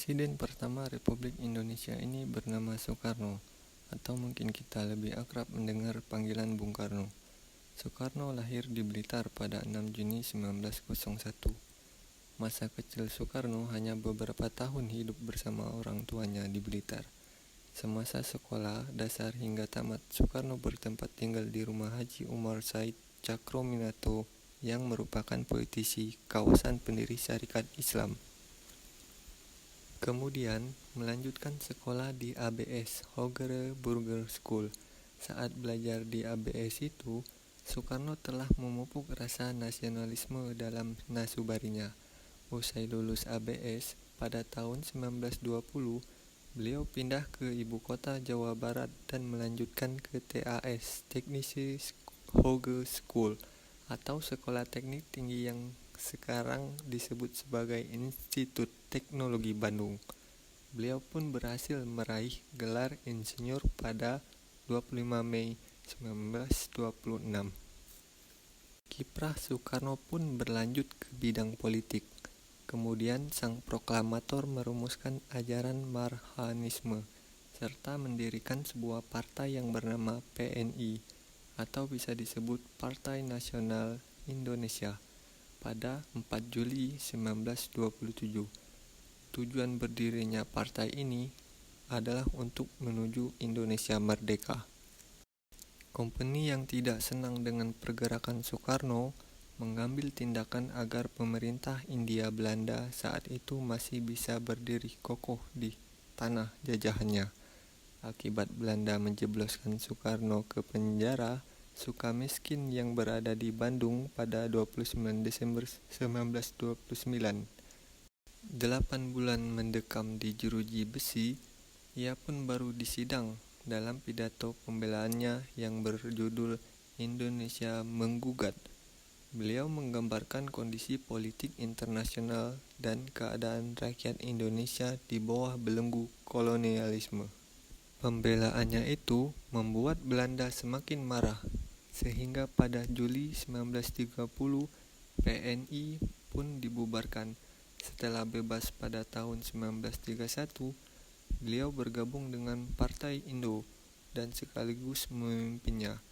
Presiden pertama Republik Indonesia ini bernama Soekarno, atau mungkin kita lebih akrab mendengar panggilan Bung Karno. Soekarno lahir di Blitar pada 6 Juni 1901. Masa kecil Soekarno hanya beberapa tahun hidup bersama orang tuanya di Blitar. Semasa sekolah dasar hingga tamat, Soekarno bertempat tinggal di rumah Haji Umar Said Cakrominatto yang merupakan politisi kawasan pendiri Syarikat Islam. Kemudian melanjutkan sekolah di ABS, Hoogere Burger School. Saat belajar di ABS itu, Soekarno telah memupuk rasa nasionalisme dalam nasubarinya. Usai lulus ABS pada tahun 1920, beliau pindah ke ibu kota Jawa Barat dan melanjutkan ke TAS, Technische Hoge School, atau Sekolah Teknik Tinggi yang sekarang disebut sebagai Institut Teknologi Bandung. Beliau pun berhasil meraih gelar insinyur pada 25 Mei 1926. Kiprah Soekarno pun berlanjut ke bidang politik. Kemudian sang proklamator merumuskan ajaran Marhanisme serta mendirikan sebuah partai yang bernama PNI atau bisa disebut Partai Nasional Indonesia pada 4 Juli 1927. Tujuan berdirinya partai ini adalah untuk menuju Indonesia merdeka. Kompeni yang tidak senang dengan pergerakan Soekarno mengambil tindakan agar pemerintah Hindia Belanda saat itu masih bisa berdiri kokoh di tanah jajahannya. Akibat Belanda menjebloskan Soekarno ke penjara Sukamiskin yang berada di Bandung pada 29 Desember 1929. 8 bulan mendekam di jeruji besi, ia pun baru disidang dalam pidato pembelaannya yang berjudul Indonesia Menggugat. Beliau menggambarkan kondisi politik internasional dan keadaan rakyat Indonesia di bawah belenggu kolonialisme. Pembelaannya itu membuat Belanda semakin marah, sehingga pada Juli 1930 PNI pun dibubarkan. Setelah bebas pada tahun 1931, beliau bergabung dengan Partai Indo dan sekaligus memimpinnya.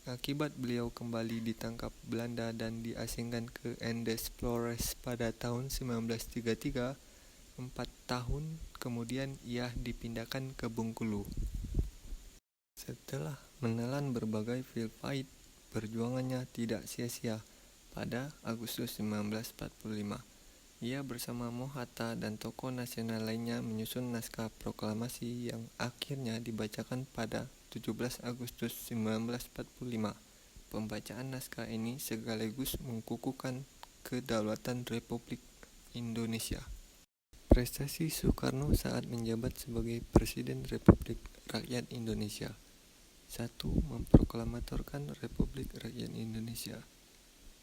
Akibat beliau kembali ditangkap Belanda dan diasingkan ke Andes Flores pada tahun 1933, 4 tahun kemudian ia dipindahkan ke Bengkulu. Setelah menelan berbagai field fight, perjuangannya tidak sia-sia. Pada Agustus 1945, ia bersama Mohatta dan tokoh nasional lainnya menyusun naskah proklamasi yang akhirnya dibacakan pada 17 Agustus 1945. Pembacaan naskah ini sekaligus mengukuhkan kedaulatan Republik Indonesia. Prestasi Soekarno saat menjabat sebagai Presiden Republik Rakyat Indonesia. 1. Memproklamatorkan Republik Rakyat Indonesia.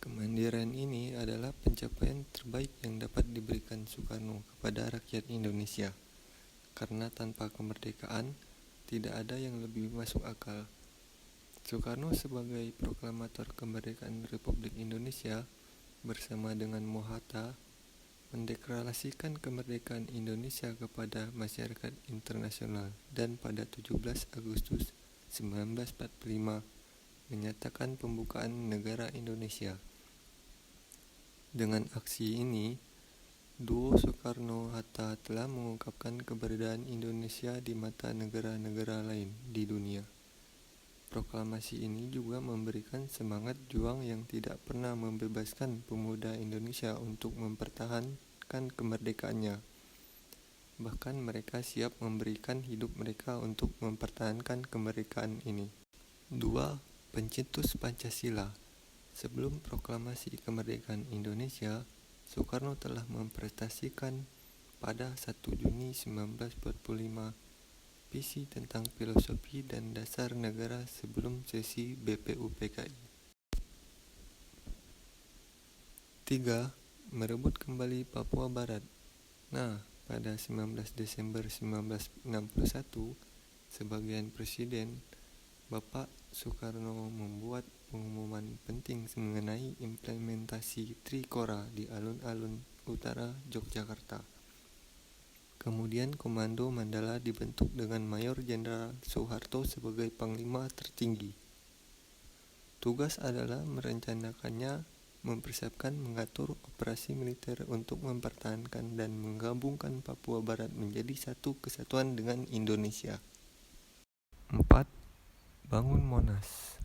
Kemandirian ini adalah pencapaian terbaik yang dapat diberikan Soekarno kepada rakyat Indonesia. Karena tanpa kemerdekaan, tidak ada yang lebih masuk akal. Soekarno sebagai proklamator kemerdekaan Republik Indonesia bersama dengan Mohatta mendeklarasikan kemerdekaan Indonesia kepada masyarakat internasional dan pada 17 Agustus 1945 menyatakan pembukaan negara Indonesia. Dengan aksi ini, duo Soekarno-Hatta telah mengungkapkan keberadaan Indonesia di mata negara-negara lain di dunia. Proklamasi ini juga memberikan semangat juang yang tidak pernah membebaskan pemuda Indonesia untuk mempertahankan kemerdekaannya. Bahkan mereka siap memberikan hidup mereka untuk mempertahankan kemerdekaan ini. 2. Pencetus Pancasila. Sebelum proklamasi kemerdekaan Indonesia, Soekarno telah mempresentasikan pada 1 Juni 1945 visi tentang filosofi dan dasar negara sebelum sesi BPUPKI. 3. Merebut kembali Papua Barat. Nah, pada 19 Desember 1961, sebagai Presiden, Bapak Soekarno membuat pengumuman penting mengenai implementasi Trikora di alun-alun utara Yogyakarta. Kemudian Komando Mandala dibentuk dengan Mayor Jenderal Soeharto sebagai Panglima tertinggi. Tugas adalah merencanakannya, mempersiapkan, mengatur operasi militer untuk mempertahankan dan menggabungkan Papua Barat menjadi satu kesatuan dengan Indonesia. 4. Bangun Monas.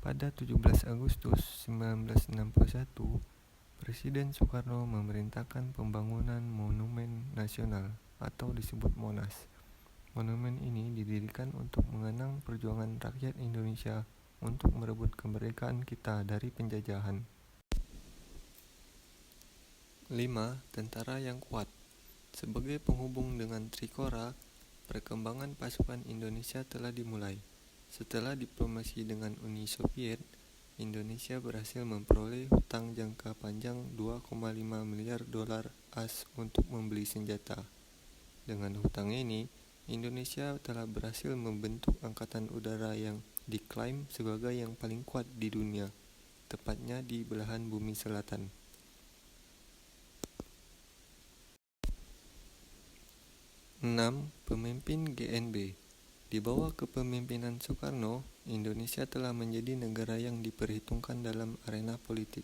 Pada 17 Agustus 1961, Presiden Soekarno memerintahkan pembangunan Monumen Nasional atau disebut Monas. Monumen ini didirikan untuk mengenang perjuangan rakyat Indonesia untuk merebut kemerdekaan kita dari penjajahan. 5. Tentara yang kuat. Sebagai penghubung dengan Trikora, perkembangan pasukan Indonesia telah dimulai. Setelah diplomasi dengan Uni Soviet, Indonesia berhasil memperoleh hutang jangka panjang 2,5 miliar dolar AS untuk membeli senjata. Dengan hutang ini, Indonesia telah berhasil membentuk angkatan udara yang diklaim sebagai yang paling kuat di dunia, tepatnya di belahan bumi selatan. 6. Pemimpin GNB. Di bawah kepemimpinan Soekarno, Indonesia telah menjadi negara yang diperhitungkan dalam arena politik.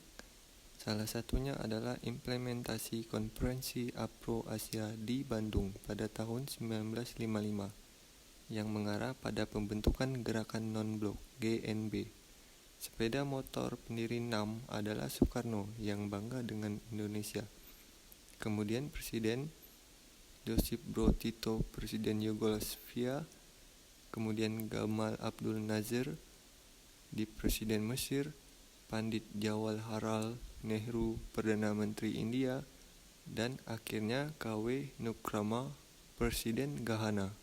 Salah satunya adalah implementasi Konferensi Afro-Asia di Bandung pada tahun 1955 yang mengarah pada pembentukan Gerakan Non-Blok GNB. Sepeda motor pendiri NAM adalah Soekarno yang bangga dengan Indonesia. Kemudian Presiden Josip Broz Tito, Presiden Yugoslavia, kemudian Gamal Abdul Nasser di Presiden Mesir, Pandit Jawaharlal Nehru, Perdana Menteri India, dan akhirnya KW Nkrumah, Presiden Ghana.